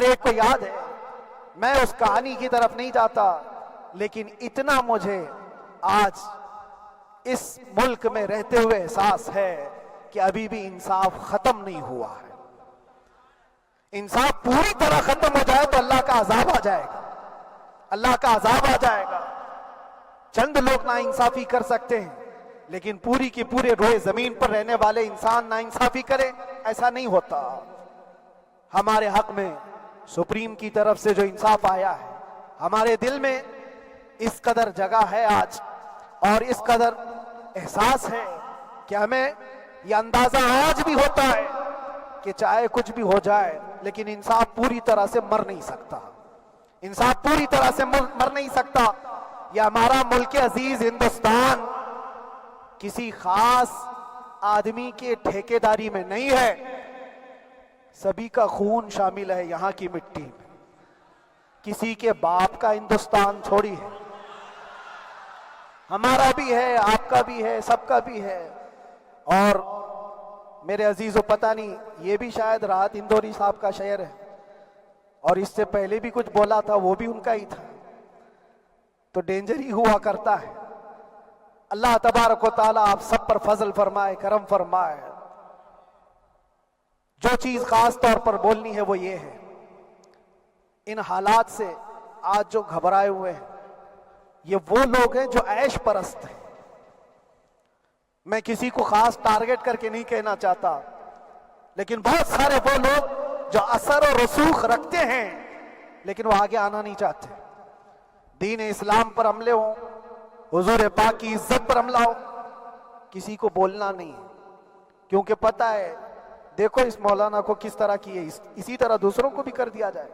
ہر ایک کو یاد ہے، میں اس کہانی کی طرف نہیں جاتا، لیکن اتنا مجھے آج اس ملک میں رہتے ہوئے احساس ہے کہ ابھی بھی انصاف ختم نہیں ہوا ہے۔ انصاف پوری طرح ختم ہو جائے تو اللہ کا عذاب آ جائے گا، اللہ کا عذاب آ جائے گا۔ چند لوگ نا انصافی کر سکتے ہیں، لیکن پوری کی پورے روئے زمین پر رہنے والے انسان نا انصافی کرے، ایسا نہیں ہوتا۔ ہمارے حق میں سپریم کی طرف سے جو انصاف آیا ہے، ہمارے دل میں اس قدر جگہ ہے آج، اور اس قدر احساس ہے کہ ہمیں یہ اندازہ آج بھی ہوتا ہے کہ چاہے کچھ بھی ہو جائے لیکن انصاف پوری طرح سے مر نہیں سکتا، انصاف پوری طرح سے مر نہیں سکتا۔ یہ ہمارا ملک عزیز ہندوستان کسی خاص آدمی کے ٹھیکیداری میں نہیں ہے، سبھی کا خون شامل ہے یہاں کی مٹی میں، کسی کے باپ کا ہندوستان تھوڑی ہے، ہمارا بھی ہے، آپ کا بھی ہے، سب کا بھی ہے۔ اور میرے عزیزو، پتہ نہیں یہ بھی شاید راحت اندوری صاحب کا شعر ہے، اور اس سے پہلے بھی کچھ بولا تھا وہ بھی ان کا ہی تھا، تو ڈینجر ہی ہوا کرتا ہے۔ اللہ تبارک و تعالیٰ آپ سب پر فضل فرمائے، کرم فرمائے۔ جو چیز خاص طور پر بولنی ہے وہ یہ ہے، ان حالات سے آج جو گھبرائے ہوئے ہیں یہ وہ لوگ ہیں جو عیش پرست ہیں۔ میں کسی کو خاص ٹارگٹ کر کے نہیں کہنا چاہتا، لیکن بہت سارے وہ لوگ جو اثر و رسوخ رکھتے ہیں لیکن وہ آگے آنا نہیں چاہتے۔ دین اسلام پر حملے ہوں، حضور پاک کی عزت پر حملہ ہو، کسی کو بولنا نہیں ہے، کیونکہ پتہ ہے دیکھو اس مولانا کو کس طرح کی ہے، اسی طرح دوسروں کو بھی کر دیا جائے۔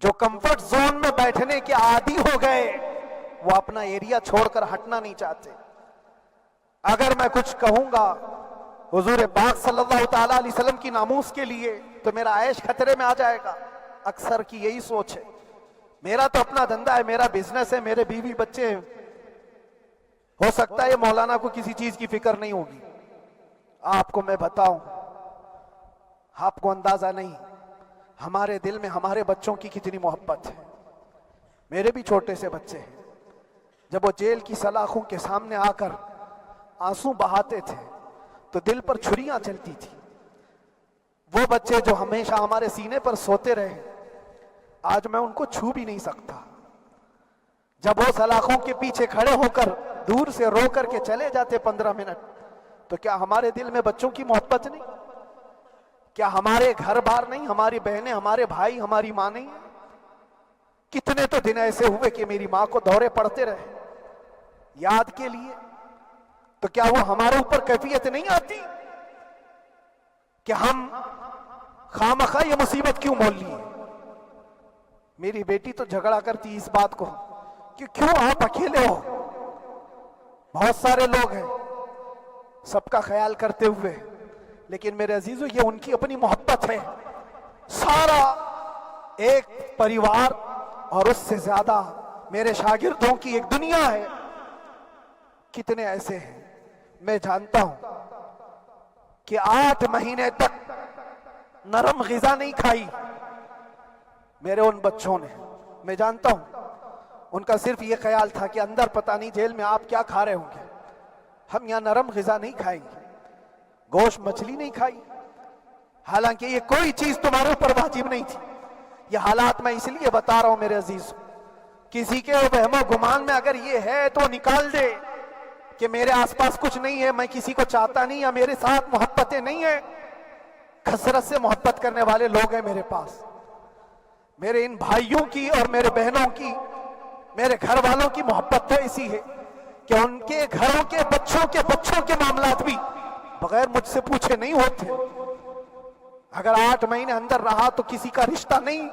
جو کمفرٹ زون میں بیٹھنے کے عادی ہو گئے وہ اپنا ایریا چھوڑ کر ہٹنا نہیں چاہتے۔ اگر میں کچھ کہوں گا حضور پاک صلی اللہ تعالیٰ علیہ وسلم کی ناموس کے لیے تو میرا عیش خطرے میں آ جائے گا۔ اکثر کی یہی سوچ ہے، میرا تو اپنا دھندا ہے، میرا بزنس ہے، میرے بیوی بچے ہیں، ہو سکتا ہے یہ مولانا کو کسی چیز کی فکر نہیں ہوگی۔ آپ کو میں بتاؤں، آپ کو اندازہ نہیں ہمارے دل میں ہمارے بچوں کی کتنی محبت ہے۔ میرے بھی چھوٹے سے بچے ہیں، جب وہ جیل کی سلاخوں کے سامنے آ کر آنسو بہاتے تھے تو دل پر چھریاں چلتی تھی۔ وہ بچے جو ہمیشہ ہمارے سینے پر سوتے رہے، آج میں ان کو چھو بھی نہیں سکتا۔ جب وہ سلاخوں کے پیچھے کھڑے ہو کر دور سے رو کر کے چلے جاتے 15 منٹ، تو کیا ہمارے دل میں بچوں کی محبت نہیں؟ کیا ہمارے گھر بار نہیں، ہماری بہنیں، ہمارے بھائی، ہماری ماں نہیں؟ کتنے تو دن ایسے ہوئے کہ میری ماں کو دورے پڑتے رہے یاد کے لیے، تو کیا وہ ہمارے اوپر کیفیت نہیں آتی کہ ہم خامخواہ یہ مصیبت کیوں مول لی ہے؟ میری بیٹی تو جھگڑا کرتی اس بات کو کہ کیوں آپ اکیلے ہو، بہت سارے لوگ ہیں سب کا خیال کرتے ہوئے، لیکن میرے عزیزو یہ ان کی اپنی محبت ہے، سارا ایک پریوار، اور اس سے زیادہ میرے شاگردوں کی ایک دنیا ہے۔ کتنے ایسے ہیں، میں جانتا ہوں کہ 8 مہینے تک نرم غذا نہیں کھائی میرے ان بچوں نے، میں جانتا ہوں ان کا صرف یہ خیال تھا کہ اندر پتہ نہیں جیل میں آپ کیا کھا رہے ہوں گے، ہم یہاں نرم غذا نہیں کھائیں گے، گوشت مچھلی نہیں کھائی، حالانکہ یہ کوئی چیز تمہارے اوپر واجب نہیں تھی۔ یہ حالات میں اس لیے بتا رہا ہوں میرے عزیز، کسی کے وہم و گمان میں اگر یہ ہے تو نکال دے کہ میرے آس پاس کچھ نہیں ہے، میں کسی کو چاہتا نہیں، یا میرے ساتھ محبتیں نہیں ہیں۔ کثرت سے محبت کرنے والے لوگ ہیں میرے پاس، میرے ان بھائیوں کی اور میرے بہنوں کی، میرے گھر والوں کی محبت تو ایسی ہے کہ ان کے گھروں کے بچوں کے معاملات بھی بغیر مجھ سے پوچھے نہیں ہوتے۔ اگر 8 مہینے اندر رہا تو کسی کا رشتہ نہیں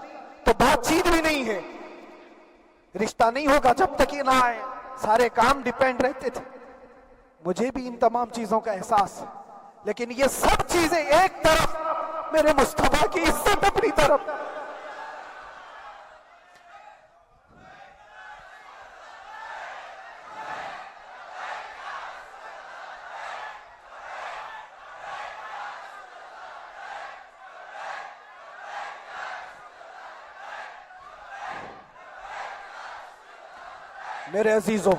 تو بات چیت بھی نہیں ہے، رشتہ نہیں ہوگا جب تک یہ نہ آئے، سارے کام ڈیپینڈ رہتے تھے۔ مجھے بھی ان تمام چیزوں کا احساس ہے، لیکن یہ سب چیزیں ایک طرف، میرے مصطفیٰ کی عزت اپنی طرف۔ میرے عزیزوں،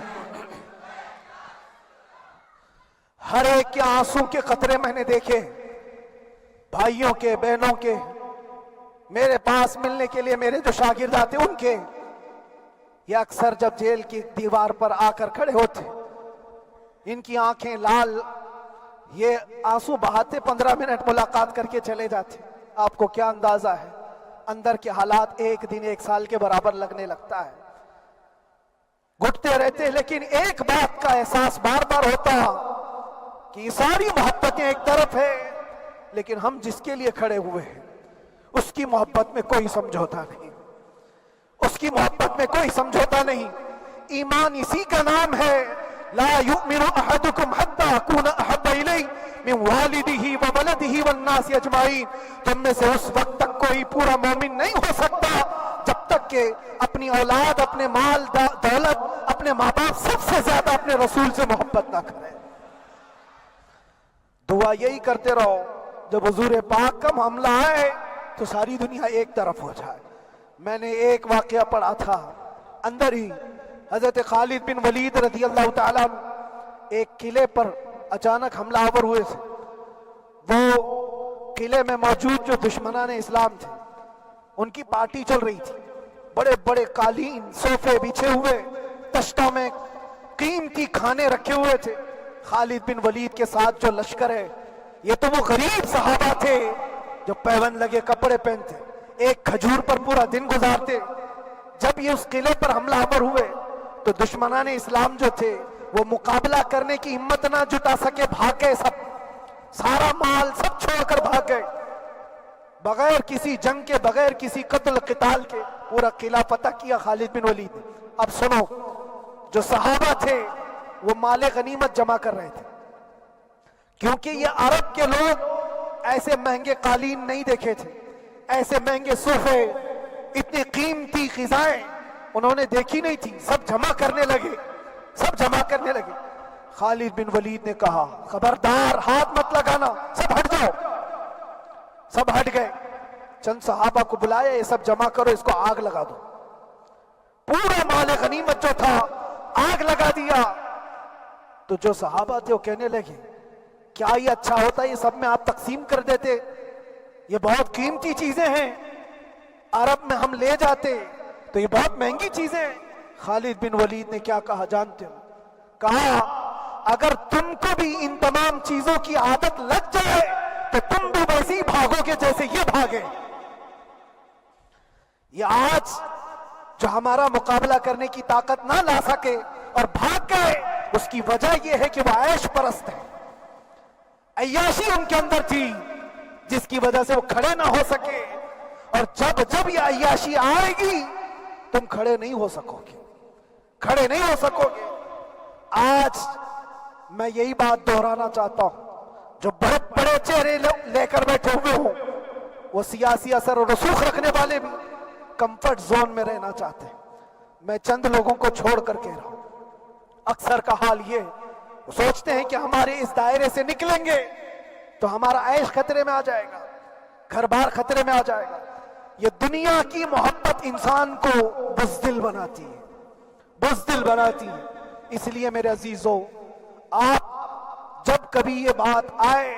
ہر ایک کے آنسوں کے قطرے میں نے دیکھے، بھائیوں کے، بہنوں کے، میرے پاس ملنے کے لیے میرے جو شاگرد آتے ان کے، یہ اکثر جب جیل کی دیوار پر آ کر کھڑے ہوتے، ان کی آنکھیں لال، یہ آنسو بہاتے 15 منٹ ملاقات کر کے چلے جاتے۔ آپ کو کیا اندازہ ہے اندر کے حالات ایک دن ایک سال کے برابر لگنے لگتا ہے، گھٹتے رہتے، لیکن ایک بات کا احساس بار بار ہوتا کہ یہ ساری محبتیں ایک طرف ہے، لیکن ہم جس کے لیے کھڑے ہوئے ہیں اس کی محبت میں کوئی سمجھوتا نہیں، اس کی محبت میں کوئی سمجھوتا نہیں۔ ایمان اسی کا نام ہے، لا یؤمن احدکم حتی اکون احب الیہ من والدہ وولدہ والناس اجمعین، تم میں سے اس وقت تک کوئی پورا مومن نہیں ہو سکتا جب تک کہ اپنی اولاد، اپنے مال دولت، اپنے ماں باپ، سب سے زیادہ اپنے رسول سے محبت نہ کرے۔ دعا یہی کرتے رہو جب حضور پاک کا معاملہ آئے تو ساری دنیا ایک طرف ہو جائے۔ میں نے ایک واقعہ پڑھا تھا اندر ہی، حضرت خالد بن ولید رضی اللہ تعالیٰ ایک قلعے پر اچانک حملہ آور ہوئے تھے۔ وہ قلعے میں موجود جو دشمنان اسلام تھے ان کی پارٹی چل رہی تھی، بڑے بڑے قالین، صوفے بچھے ہوئے، تشتوں میں قیمتی کھانے رکھے ہوئے تھے۔ خالد بن ولید کے ساتھ جو لشکر ہے، یہ تو وہ غریب صحابہ تھے جو پیون لگے کپڑے پہنتے، ایک کھجور پر پورا دن گزارتے۔ جب یہ اس قلعے پر حملہ آور ہوئے تو دشمنان اسلام جو تھے وہ مقابلہ کرنے کی ہمت نہ جٹا سکے، بھاگ گئے، سب سارا مال سب چھوڑ کر بھاگ گئے، بغیر کسی جنگ کے، بغیر کسی قتل قتال کے پورا قلعہ فتح کیا خالد بن ولید نے۔ اب سنو، جو صحابہ تھے وہ مال غنیمت جمع کر رہے تھے، کیونکہ یہ عرب کے لوگ ایسے مہنگے قالین نہیں دیکھے تھے، ایسے مہنگے صوفے، اتنی قیمتی غذائیں انہوں نے دیکھی نہیں تھی۔ سب جمع کرنے لگے، سب جمع کرنے لگے۔ خالد بن ولید نے کہا خبردار، ہاتھ مت لگانا، سب ہٹ جاؤ۔ سب ہٹ گئے، چند صحابہ کو بلایا، یہ سب جمع کرو، اس کو آگ لگا دو۔ پورا مال غنیمت جو تھا آگ لگا دیا۔ تو جو صحابہ تھے وہ کہنے لگے کیا یہ اچھا ہوتا، یہ سب میں آپ تقسیم کر دیتے، یہ بہت قیمتی چیزیں ہیں، عرب میں ہم لے جاتے تو یہ بہت مہنگی چیزیں ہیں۔ خالد بن ولید نے کیا کہا جانتے ہو؟ کہا اگر تم کو بھی ان تمام چیزوں کی عادت لگ جائے تو تم بھی ویسے ہی بھاگو گے جیسے یہ بھاگے۔ یہ آج جو ہمارا مقابلہ کرنے کی طاقت نہ لا سکے اور بھاگ گئے، اس کی وجہ یہ ہے کہ وہ عیش پرست ہے، عیاشی ان کے اندر تھی جس کی وجہ سے وہ کھڑے نہ ہو سکے۔ اور جب یہ عیاشی آئے گی تم کھڑے نہیں ہو سکو گے، کھڑے نہیں ہو سکو گے۔ آج میں یہی بات دہرانا چاہتا ہوں، جو بہت بڑے چہرے لے کر بیٹھے ہوئے ہوں، وہ سیاسی اثر و رسوخ رکھنے والے بھی کمفرٹ زون میں رہنا چاہتے ہیں۔ میں چند لوگوں کو چھوڑ کر کہہ رہا ہوں، اکثر کا حال یہ وہ سوچتے ہیں کہ ہمارے اس دائرے سے نکلیں گے تو ہمارا عیش خطرے میں آ جائے گا، گھر بار خطرے میں آ جائے گا۔ یہ دنیا کی محبت انسان کو بزدل بناتی ہے، بزدل بناتی ہے۔ اس لیے میرے عزیزو، آپ جب کبھی یہ بات آئے،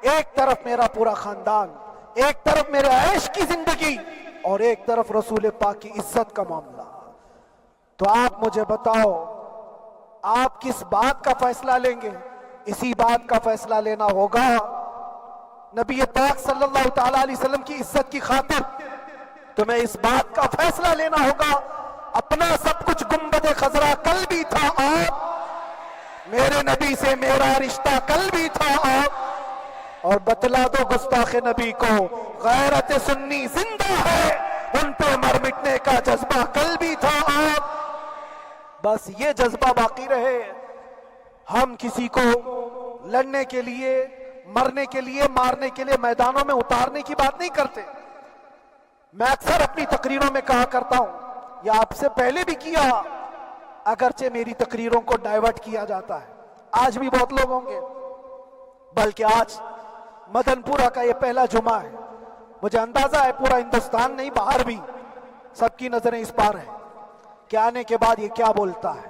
ایک طرف میرا پورا خاندان، ایک طرف میرے عیش کی زندگی اور ایک طرف رسول پاک کی عزت کا معاملہ، تو آپ مجھے بتاؤ آپ کس بات کا فیصلہ لیں گے؟ اسی بات کا فیصلہ لینا ہوگا نبی پاک صلی اللہ تعالیٰ علیہ وسلم کی عزت کی خاطر تمہیں اس بات کا فیصلہ لینا ہوگا۔ اپنا سب کچھ گنبد خضرا کل بھی تھا آپ، میرے نبی سے میرا رشتہ کل بھی تھا آپ، اور بتلا دو گستاخ نبی کو غیرت سنی زندہ ہے، ان پہ مر مٹنے کا جذبہ کل بھی تھا آپ۔ بس یہ جذبہ باقی رہے، ہم کسی کو لڑنے کے لیے، مرنے کے لیے، مارنے کے لیے میدانوں میں اتارنے کی بات نہیں کرتے۔ میں اکثر اپنی تقریروں میں کہا کرتا ہوں، یا آپ سے پہلے بھی کیا، اگرچہ میری تقریروں کو ڈائیورٹ کیا جاتا ہے، آج بھی بہت لوگ ہوں گے، بلکہ آج مدن پورہ کا یہ پہلا جمعہ ہے، مجھے اندازہ ہے پورا ہندوستان نہیں، باہر بھی سب کی نظریں اس پار ہیں کہ آنے کے بعد یہ کیا بولتا ہے۔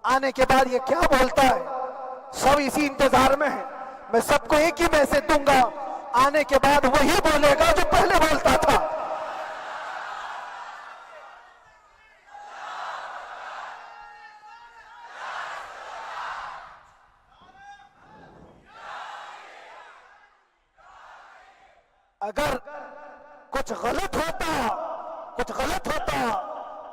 آنے کے بعد یہ کیا بولتا ہے؟ سب اسی انتظار میں ہے، میں سب کو ایک ہی میسج دوں گا، آنے کے بعد وہی بولے گا جو پہلے بولتا تھا۔ اگر کچھ غلط ہوتا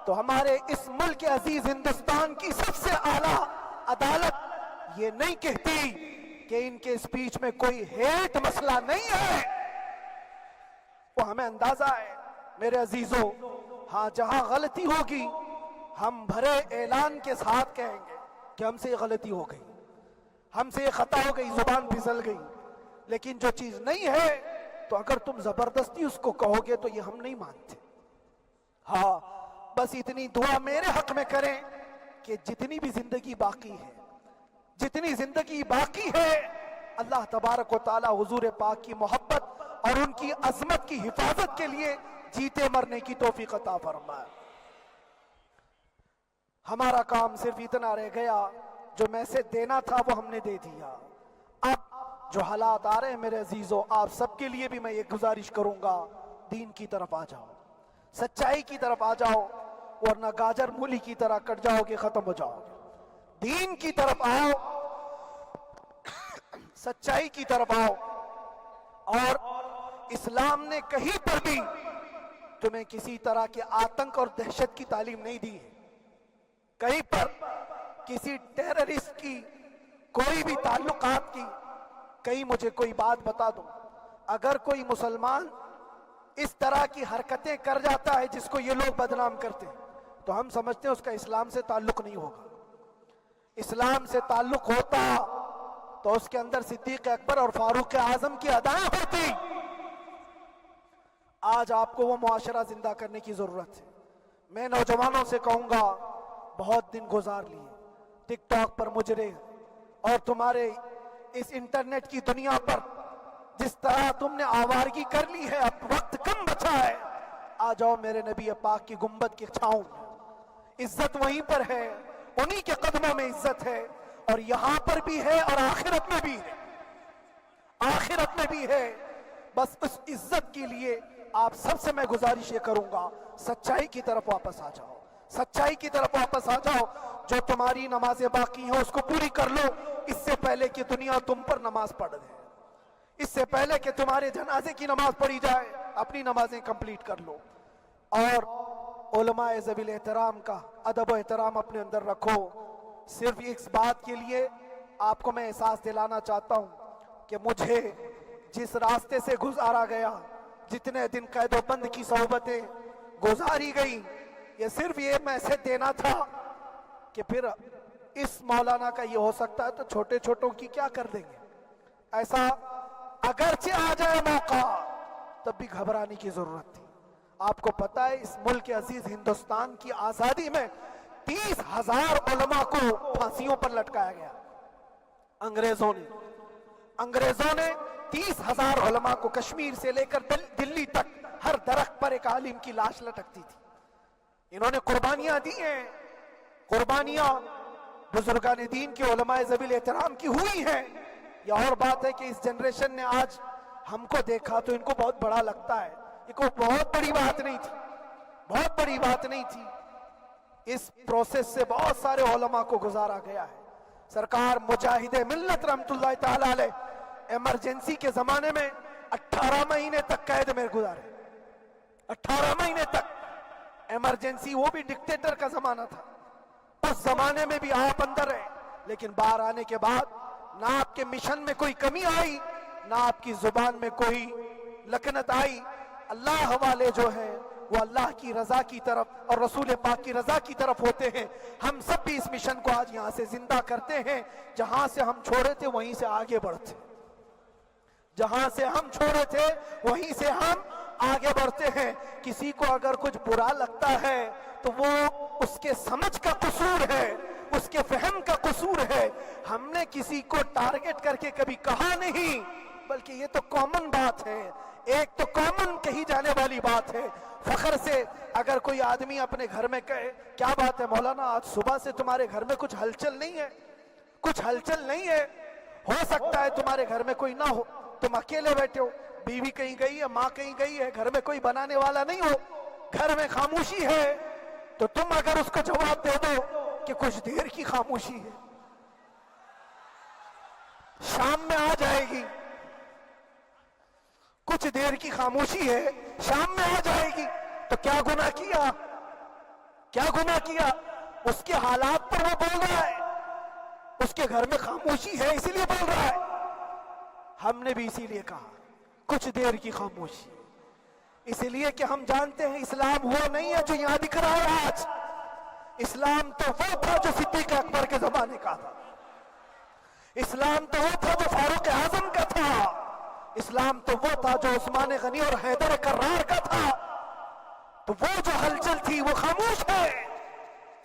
تو ہمارے اس ملک عزیز ہندوستان کی سب سے اعلیٰ عدالت یہ نہیں کہتی کہ ان کے اسپیچ میں کوئی ہیٹ مسئلہ نہیں ہے۔ وہ ہمیں اندازہ ہے میرے عزیزوں، ہاں جہاں غلطی ہوگی ہم بھرے اعلان کے ساتھ کہیں گے کہ ہم سے یہ غلطی ہو گئی، ہم سے یہ خطا ہو گئی، زبان پھسل گئی، لیکن جو چیز نہیں ہے تو اگر تم زبردستی اس کو کہو گے تو یہ ہم نہیں مانتے۔ ہاں بس اتنی دعا میرے حق میں کریں کہ جتنی بھی زندگی باقی ہے اللہ تبارک و تعالی حضور پاک کی محبت اور ان کی عظمت کی حفاظت کے لیے جیتے مرنے کی توفیق عطا فرمائے۔ ہمارا کام صرف اتنا رہ گیا، جو میسج دینا تھا وہ ہم نے دے دیا۔ اب جو حالات آ رہے ہیں میرے عزیزوں، آپ سب کے لیے بھی میں یہ گزارش کروں گا، دین کی طرف آ جاؤ، سچائی کی طرف آ جاؤ، ورنہ گاجر مولی کی طرح کٹ جاؤ گے، ختم ہو جاؤ گے۔ دین کی طرف آؤ، سچائی کی طرف آؤ، اور اسلام نے کہیں پر بھی تمہیں کسی طرح کے آتنک اور دہشت کی تعلیم نہیں دی ہے۔ کہیں پر کسی ٹیررسٹ کی کوئی بھی تعلقات کی کہیں مجھے کوئی بات بتا دو۔ اگر کوئی مسلمان اس طرح کی حرکتیں کر جاتا ہے جس کو یہ لوگ بدنام کرتے ہیں تو ہم سمجھتے ہیں اس کا اسلام سے تعلق نہیں ہوگا۔ اسلام سے تعلق ہوتا تو اس کے اندر صدیق اکبر اور فاروق اعظم کی ادائیں ہوتی۔ آج آپ کو وہ معاشرہ زندہ کرنے کی ضرورت ہے۔ میں نوجوانوں سے کہوں گا، بہت دن گزار لیے ٹک ٹاک پر مجرے، اور تمہارے اس انٹرنیٹ کی دنیا پر جس طرح تم نے آوارگی کر لی ہے، اب وقت کم بچا ہے۔ آ جاؤ میرے نبی پاک کی گنبد کی چھاؤں میں، عزت وہیں پر ہے، انہی کے قدموں میں عزت ہے، اور یہاں پر بھی ہے اور آخرت میں بھی ہے، آخرت میں بھی ہے۔ بس اس عزت کے لیے آپ سب سے میں گزارش یہ کروں گا، سچائی کی طرف واپس آ جاؤ، سچائی کی طرف واپس آ جاؤ۔ جو تمہاری نمازیں باقی ہیں اس کو پوری کر لو، اس سے پہلے کہ دنیا تم پر نماز پڑھ دے، اس سے پہلے کہ تمہارے جنازے کی نماز پڑھی جائے، اپنی نمازیں کمپلیٹ کر لو۔ اور علماء ذوی الاحترام کا ادب و احترام اپنے اندر رکھو۔ صرف اس بات کے لیے آپ کو میں احساس دلانا چاہتا ہوں کہ مجھے جس راستے سے گزارا گیا، جتنے دن قید و بند کی صحبتیں گزاری گئی، یہ صرف یہ میسج دینا تھا کہ پھر اس مولانا کا یہ ہو سکتا ہے تو چھوٹے چھوٹوں کی کیا کر دیں گے۔ ایسا اگرچہ آ جائے موقع تب بھی گھبرانے کی ضرورت تھی۔ آپ کو پتا ہے اس ملک عزیز ہندوستان کی آزادی میں 30,000 علماء کو پھانسیوں پر لٹکایا گیا۔ انگریزوں نے 30,000 علماء کو کشمیر سے لے کر دلی تک ہر درخت پر ایک عالم کی لاش لٹکتی تھی۔ انہوں نے قربانیاں دی ہیں، قربانیاں بزرگان دین کے علماء ذوی الاحترام کی ہوئی ہیں۔ یہ اور بات ہے کہ اس جنریشن نے آج ہم کو دیکھا تو ان کو بہت بڑا لگتا ہے، یہ کوئی بہت بڑی بات نہیں تھی، بہت بڑی بات نہیں تھی۔ اس پروسیس سے بہت سارے علماء کو گزارا گیا ہے۔ سرکار مجاہد ملت رحمت اللہ تعالی علیہ ایمرجنسی کے زمانے میں 18 مہینے تک قید میں گزارے، 18 مہینے تک ایمرجنسی، وہ بھی ڈکٹیٹر کا زمانہ تھا۔ اس زمانے میں بھی آپ اندر رہے، لیکن باہر آنے کے بعد نہ آپ کے مشن میں کوئی کمی آئی، نہ آپ کی زبان میں کوئی لکنت آئی۔ اللہ والے جو ہیں وہ اللہ کی رضا کی طرف اور رسول پاک کی رضا کی طرف ہوتے ہیں۔ ہم سب بھی اس مشن کو آج یہاں سے زندہ کرتے ہیں، جہاں سے ہم چھوڑے تھے وہیں سے آگے بڑھتے، جہاں سے ہم چھوڑے تھے وہیں سے ہم آگے بڑھتے ہیں۔ کسی کو اگر کچھ برا لگتا ہے تو وہ اس کے سمجھ کا قصور ہے، اس کے فہم کا قصور ہے۔ ہم نے کسی کو ٹارگٹ کر کے کبھی کہا نہیں، بلکہ یہ تو کامن بات ہے، ایک تو کامن کہی جانے والی بات ہے۔ فخر سے اگر کوئی آدمی اپنے گھر میں کہے کیا بات ہے مولانا آج صبح سے تمہارے گھر میں کچھ ہلچل نہیں ہے، کچھ ہلچل نہیں ہے، ہو سکتا ہے تمہارے گھر میں کوئی نہ ہو، تم اکیلے بیٹھے ہو، بیوی کہیں گئی ہے، ماں کہیں گئی ہے، گھر میں کوئی بنانے والا نہیں ہو، گھر میں خاموشی ہے، تو تم اگر اس کو جواب دے دو کہ کچھ دیر کی خاموشی ہے، شام میں آ جائے گی، کچھ دیر کی خاموشی ہے، شام میں آ جائے گی، تو کیا گناہ کیا؟ کیا گناہ کیا؟ اس کے حالات پر وہ بول رہا ہے، اس کے گھر میں خاموشی ہے اسی لیے بول رہا ہے۔ ہم نے بھی اسی لیے کہا کچھ دیر کی خاموشی، اس لیے کہ ہم جانتے ہیں اسلام وہ نہیں ہے جو یہاں دکھ رہا ہے آج، اسلام تو وہ تھا جو صدیق اکبر کے زمانے کا تھا، اسلام تو وہ تھا جو فاروق اعظم کا تھا، اسلام تو وہ تھا جو عثمان غنی اور حیدر کرار کا تھا، تو وہ جو ہلچل تھی وہ خاموش ہے،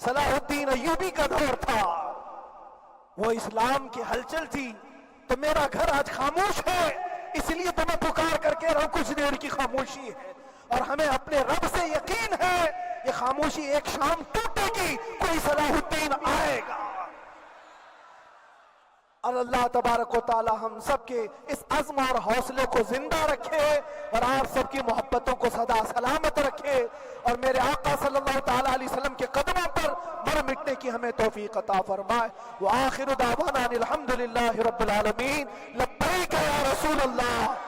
صلاح الدین ایوبی کا دور تھا، وہ اسلام کی ہلچل تھی، تو میرا گھر آج خاموش ہے، اس لیے تو میں پکار کر کے رہا کچھ دیر کی خاموشی ہے، اور ہمیں اپنے رب سے یقین ہے یہ خاموشی ایک شام ٹوٹے گی، کوئی صلاح الدین آئے گا۔ اور اللہ تبارک و تعالی ہم سب کے اس عزم اور حوصلے کو زندہ رکھے اور آپ سب کی محبتوں کو سدا سلامت رکھے، اور میرے آقا صلی اللہ تعالی علیہ وسلم کے قدموں پر مر مٹنے کی ہمیں توفیق عطا فرمائے۔ وآخر دعوانا الحمدللہ رب العالمین، لبیک یا رسول اللہ۔